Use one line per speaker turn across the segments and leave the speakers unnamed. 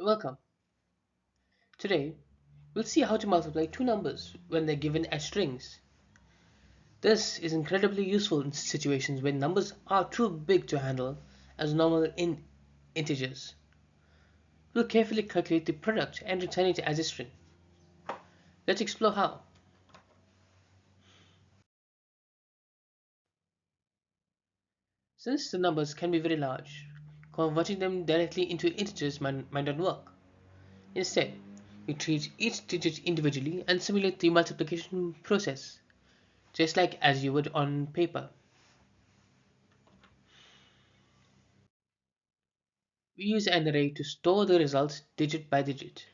Welcome. Today, we'll see how to multiply two numbers when they're given as strings. This is incredibly useful in situations when numbers are too big to handle as normal integers. We'll carefully calculate the product and return it as a string. Let's explore how. Since the numbers can be very large, converting them directly into integers might not work. Instead, we treat each digit individually and simulate the multiplication process, just like as you would on paper. We use an array to store the results digit by digit.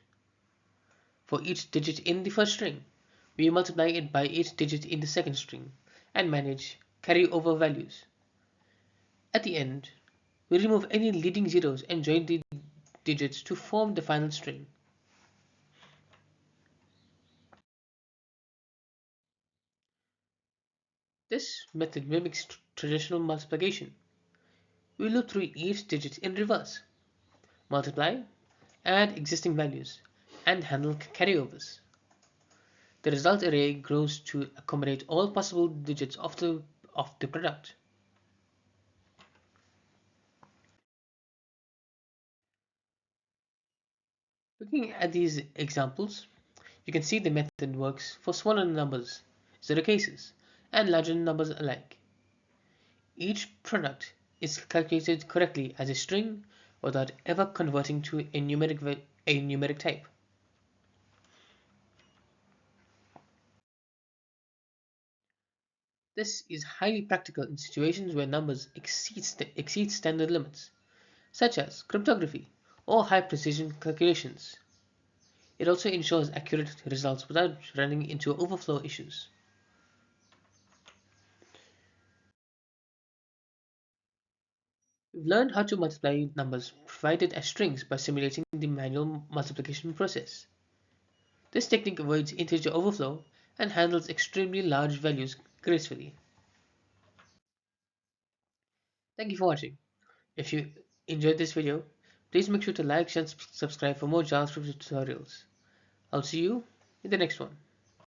For each digit in the first string, we multiply it by each digit in the second string and manage carryover values. At the end, we remove any leading zeros and join the digits to form the final string. This method mimics traditional multiplication. We loop through each digit in reverse, multiply, add existing values, and handle carryovers. The result array grows to accommodate all possible digits of the product. Looking at these examples, you can see the method works for smaller numbers, zero cases, and larger numbers alike. Each product is calculated correctly as a string without ever converting to a numeric type. This is highly practical in situations where numbers exceed standard limits, such as cryptography or high precision calculations. It also ensures accurate results without running into overflow issues. We've learned how to multiply numbers provided as strings by simulating the manual multiplication process. This technique avoids integer overflow and handles extremely large values gracefully. Thank you for watching. If you enjoyed this video, please make sure to like and subscribe for more JavaScript tutorials. I'll see you in the next one.